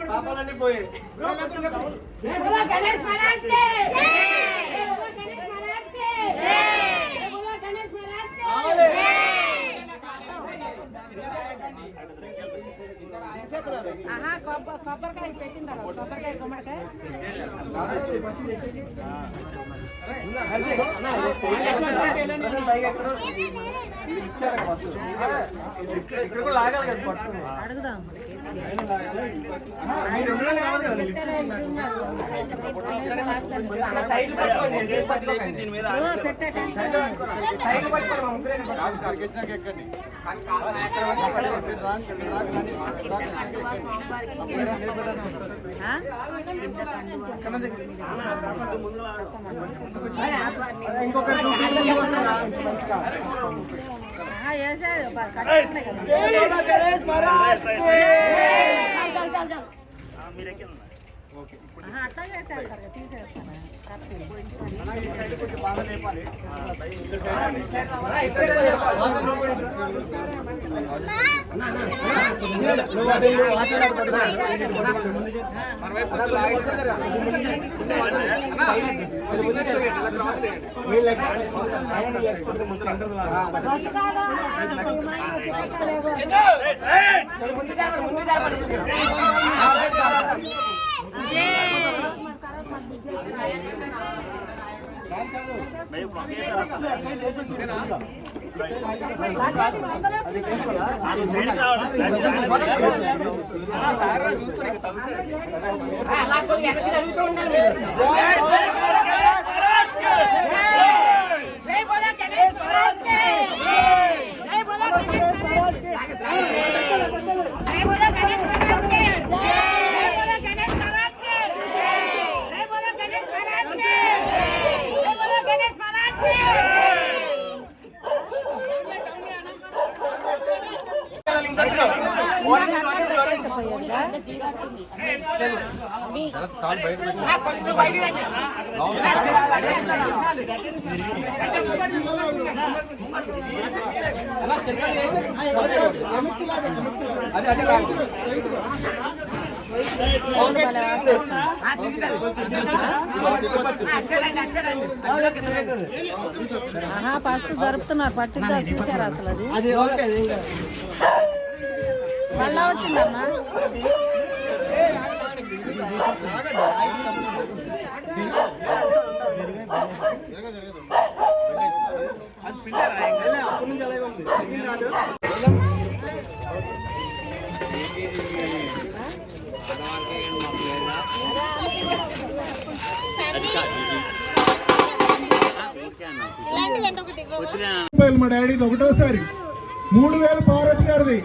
పాపాలన్నీ పోయి కొబ్బరికాయ పెట్టిందా కొబ్బరికాయ గుమ్మడికాయ ఇక్కడ కూడా లాగాలి కదా పట్టు అడుగుదాం అట్లా చేస్తారు తీసేస్తాను ఫస్ట్ జరుపుతున్నారు పట్టిందా చూసారు అసలు అది మళ్ళా వచ్చిందమ్మా మా డాడీది ఒకటోసారి 3000 పార్వతి గారిది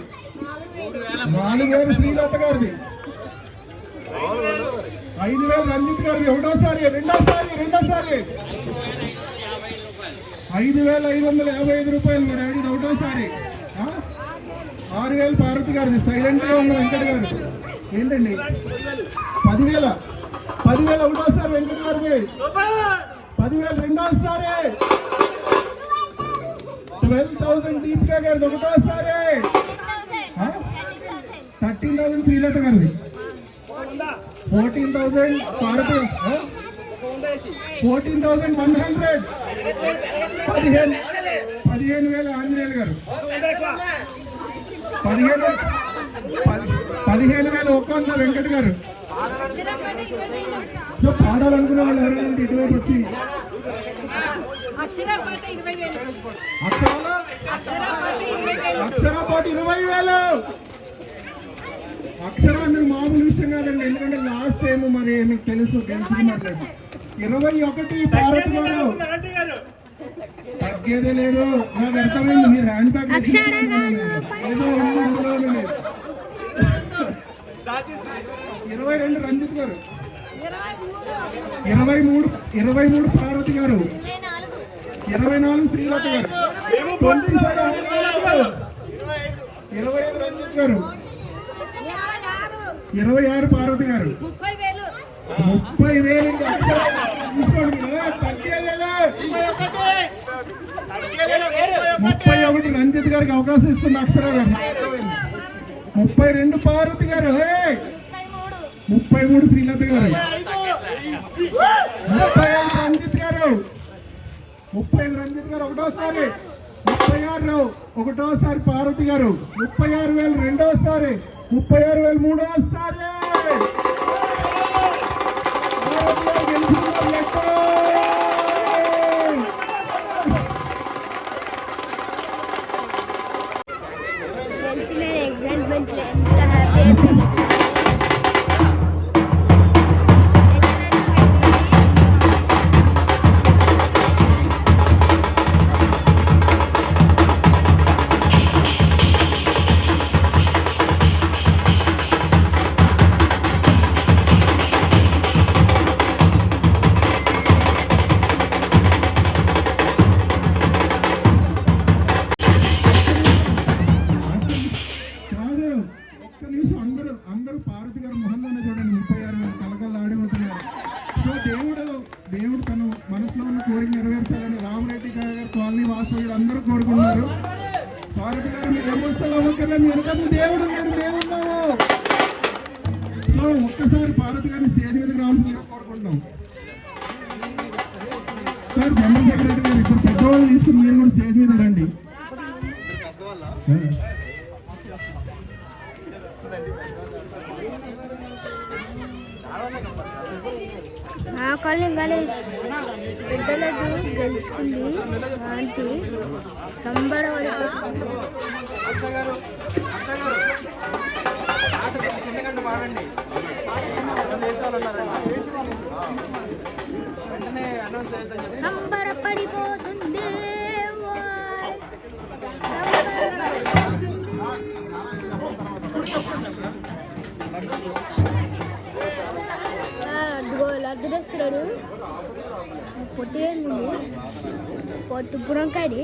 4000 శ్రీలత గారిది 5000 రంజిత్ గారిది ఒకటోసారి రెండోసారి 5555 రూపాయలు మా డాడీది ఒకటోసారి 6000 పార్వతి గారిది సైలెంట్ గా ఉన్న వెంకట గారు ఏంటండి 10,000 ఒకటోసారి వెంకట గారిది 10,000 రెండోసారి 12,000 దీపికా గారిది ఒకటోసారి 13,000 శ్రీలత గారిది 14,000 పార్వతి 14,100 15,000 ఆంజనేయులు గారు 15,100 వెంకట గారు. సో పాడాలనుకునే వాళ్ళు ఎవరైనా ఇటువైపు వచ్చి అక్షరపాటు 20,000 అక్షరం అనేది మామూలు విషయం కాదండి. ఎందుకంటే లాస్ట్ టైం మరి మీకు తెలుసు గెలుచుకున్నారు. 21 భారత్ గారు తగ్గేదే లేదు. నాకు అర్థమైంది మీరు హ్యాండ్ బ్యాగ్ ఏదో అందులో లేదు. 22 రంజిత్ గారు, 23 పార్వతి గారు, 24 శ్రీలత గారు, 25 రంజిత్ గారు, 26 పార్వతి గారు, 30,000 ఇంకా తీసుకోండి మీరు. తగ్గేదేలే. 31 రంజిత్ గారికి అవకాశం ఇస్తుంది అక్షర గారు. 32 పార్వతి గారు, 33 శ్రీలత గారు, 35 రంజిత్ గారు, 35 రంజిత్ గారు ఒకటోసారి, 36 పార్వతి గారు, 36,000 రెండోసారి, 36,000 మూడోసారి. అందరూ పార్వతి గారి మొహంలోనే చూడండి 36,000 కలకల్లాడి ఉంటున్నారు. సో దేవుడు తన మనసులో ఉన్న కోరిక నెరవేర్చాలని రామరెడ్డి గారు కాలనీ వాస్తవ్యుడు అందరూ కోరుకున్నారు. పార్వతి గారు మీరు ఎమోషనల్ అవ్వకర్లే, మీ వెనకాల దేవుడు మేమున్నాము. సో ఒక్కసారి పార్వతి గారిని స్టేజ్ మీదకి రావాల్సిందిగా కోరుకుంటున్నాం. సార్ జనరల్ సెక్రటరీ గారు ఇద్దరు పెద్దవాళ్ళు తీసుకుని మీరు కూడా స్టేజ్ మీద రండి. గణేష్ పెద్దలకు గెలుచుకుంది ఆంటీ సంబరపడిపోతుంది. సంబరపడిపోతుంది. లగ్గుదేశ్వరుడు పొట్టి పొట్టు పురంకాయని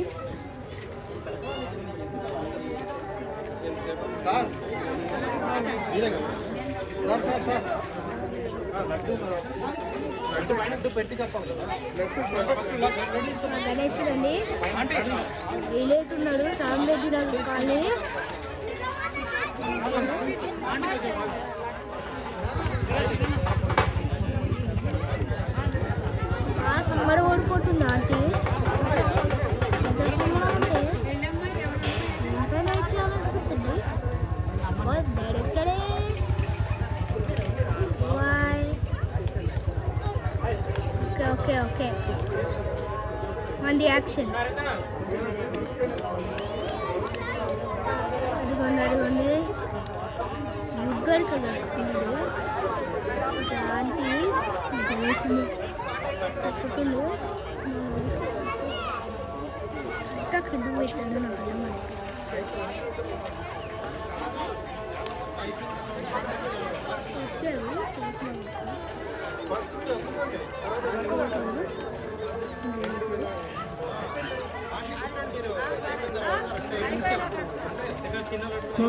గణేశుడు అండి వీలేతున్నాడు రామరెడ్డి నగర్ కాలనీ. సంబడి ఓడిపోతుంది ఆంటీ. చేయాలనుకుంటుంది డైరెక్టరే. ఓకే ఓకే మంది యాక్షన్. అదిగోండి ముగ్గురు కదా ఆంటీ గణేశుడు తప్పుకుండు కింద పెట్టాను నా కళ్ళ వచ్చారు. సో